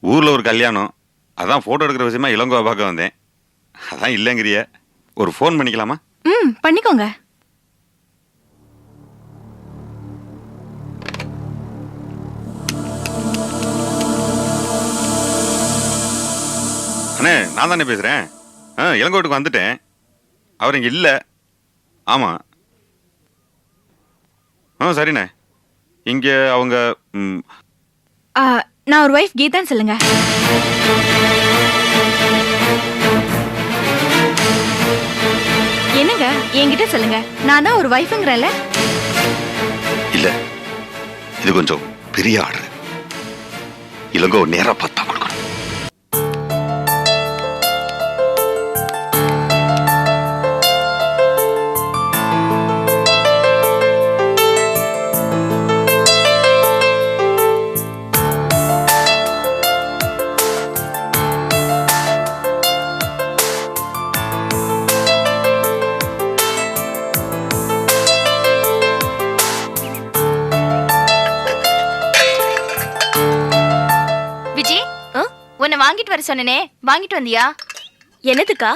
ஊர்ல ஒரு கல்யாணம், அதான் போட்டோ எடுக்கிற விஷயமா இளங்கோவை பார்க்க வந்தேன். அதான் இல்லைங்கிறிய, ஒரு ஃபோன் பண்ணிக்கலாமா? பண்ணிக்கோங்க. அண்ணே, நான் தானே பேசுறேன். இளங்கோட்டுக்கு வந்துட்டேன். அவர் இங்க இல்ல. ஆமா. சரிண்ணே. இங்க அவங்க நான் ஒரு வைஃப் கீதான்னு சொல்லுங்க. என்னங்க என்கிட்ட சொல்லுங்க, நான் தான் ஒரு வைஃப்ங்கறேன்ல. இல்ல, இது கொஞ்சம் பெரிய ஆர்டர். இளங்கோ நேரா பார்த்தா கொடுக்கணும். உன்னை வாங்கிட்டு வர சொன்னனே, வாங்கிட்டு வந்தியா? என்னதுக்கா?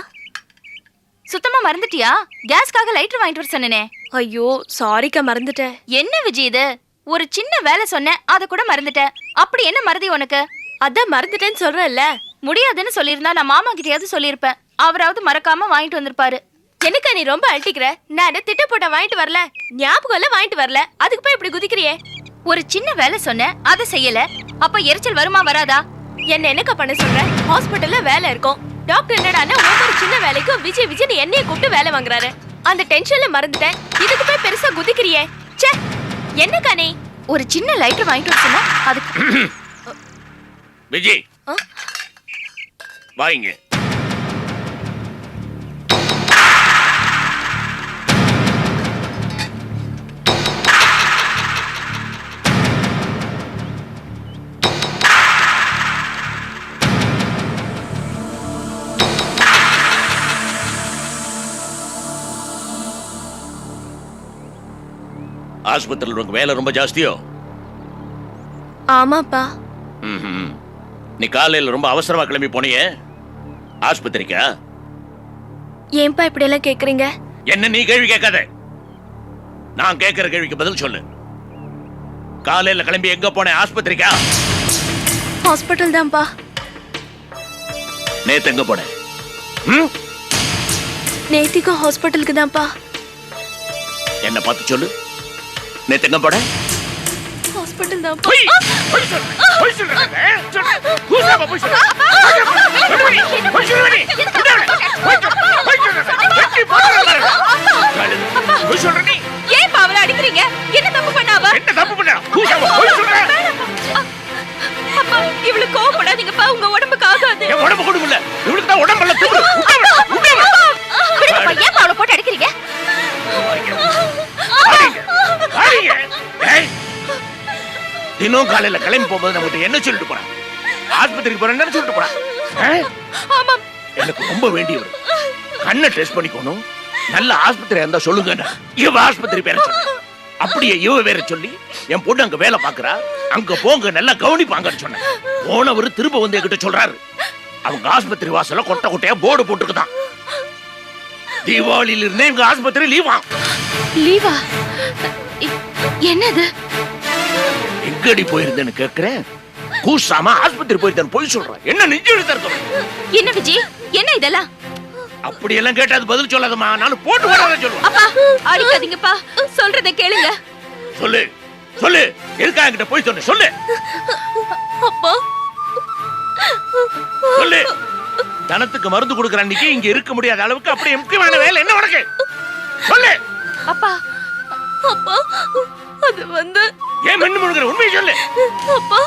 சுத்தமா மறந்துட்டியா? கேஸ்க்காக லைட்டர் வாங்கிட்டு வர சொன்னனே. ஐயோ சாரிக்கா, மறந்துட்டேன். என்ன விஜய் இது? ஒரு சின்ன வேலை சொன்னேன், அத கூட மறந்துட்டேன். அப்படி என்ன மறதி உனக்கு? அதான் மறந்துட்டேன்னு சொல்றேன்ல. முடியாதுன்னு சொல்லியிருந்தா நான் மாமா கிட்டயாவது சொல்லியிருப்பேன். அவராவது மறக்காம வாங்கிட்டு வந்திருப்பாரு. என்னக்கா நீ ரொம்ப அழட்டிக்கிற? நான் திட்ட போட்ட வாங்கிட்டு வரல, ஞாபகம் எல்லாம் வாங்கிட்டு வரல, அதுக்கு போய் இப்படி குதிக்கிறியே. ஒரு சின்ன வேலை சொன்னேன், அதை செய்யல. அப்ப எரிச்சல் வருமா வராதா? என்ன என்னக்கா பண்ண சொல்ற? ஹாஸ்பிட்டல்ல வேலை இருக்கும். டாக்டர் என்னடான்னா ஒவ்வொரு சின்ன வேலைக்கும் விஜய் விஜய் என்னைய கூப்பிட்டு வேலை வாங்குறாரு. அந்த டென்ஷன்ல மறந்துட்டேன். இதுக்கு போய் பெருசா குதிக்கிறியே. ச்சே, என்னக்கா நீ? ஒரு சின்ன லைட்டர் வாங்கிட்டு வர சொன்னா அதுக்கு விஜய் வாங்க. ஆஸ்பத்திரியில் உனக்கு வேலை ரொம்ப ஜாஸ்தியோ? ஆமாப்பா. நீ காலையில ரொம்ப அவசரமா கிளம்பி போனியே, ஆஸ்பத்திரிக்கா? ஏன்பா இப்படி எல்லாம் கேக்குறீங்க? என்ன நீ கேள்வி கேட்காத, நான் கேட்கிற கேள்விக்கு பதில் சொல்லு. காலையில கிளம்பி எங்க போன? ஆஸ்பத்திரிக்கா? ஹாஸ்பிட்டல் தான்ப்பா. நேத்து எங்க போன? நேத்திக்கும் ஹாஸ்பிட்டலுக்கு தான்ப்பா. என்ன பார்த்து சொல்லு, நேத்து எங்க போன? ஹாஸ்பிட்டல் தான்ப்பா. ஏன் பாவல அடிக்கிறீங்க? என்ன தப்பு பண்ணாவா? என்ன தப்பு பண்ணா? அப்பா இவ்வளவு கோவப்படாதீங்கப்பா, உங்க உடம்புக்கு ஆகாது. என் உடம்பு கொடுங்க இல்ல, இவளுக்கு தான் உடம்பெல்லாம் திமிரு. விடுங்கப்பா, ஏன் பாவல போட்டு அடிக்கிறீங்க? தினம் காலையில கிளம்பி போகும்போது நம்மகிட்ட என்ன சொல்லிட்டு போறான்? ஆஸ்பத்திரிக்கு போறேன்னு சொல்லிட்டு போறான். எனக்கு ரொம்ப வேண்டியவர், கண்ணை டெஸ்ட் பண்ணிக்கணும், நல்ல ஆஸ்பத்திரியா இருந்தா சொல்லுங்க. இவ ஆஸ்பத்திரி பேர சொன்ன, அப்படியே இவ வேற சொல்லி என் பொண்ணு அங்க வேலை பாக்குறா, அங்க போங்க நல்லா கவனிப்பாங்கன்னு சொன்ன. போனவர் திரும்ப வந்து என்கிட்ட சொல்றாரு, அவங்க ஆஸ்பத்திரி வாசல்ல கொட்டை கொட்டையா போர்டு போட்டுருக்குதான், தீபாவளியில இருந்தே எங்க ஆஸ்பத்திரி லீவா. லீவா? என்னது? எங்கடி போயிருந்தேன்னு கேக்குறேன், கூசாம ஆஸ்பத்திரி போயிருந்தேன்னு போய் சொல்றேன். என்ன நெஞ்சு இருக்க? என்ன விஜய், என்ன இதெல்லாம்? அப்படி எல்லாம் கேட்டாது பதில் சொல்லாதம்மா, நானும் போட்டு வராத சொல்லுவேன். அப்பா அடிக்காதீங்கப்பா, சொல்றத கேளுங்க. சொல்லு சொல்லு, எதுக்காக என்கிட்ட போய் சொன்ன? சொல்லு அப்பா சொல்லு. தனத்துக்கு மருந்து கொடுக்குற அன்னைக்கு இங்க இருக்க முடியாத அளவுக்கு அப்படி முக்கியமான வேலை என்ன உனக்கு? சொல்லு. அப்பா அப்பா அது வந்து ஏன் மென்னு முழுகிற? உண்மையை சொல்லு. அப்பா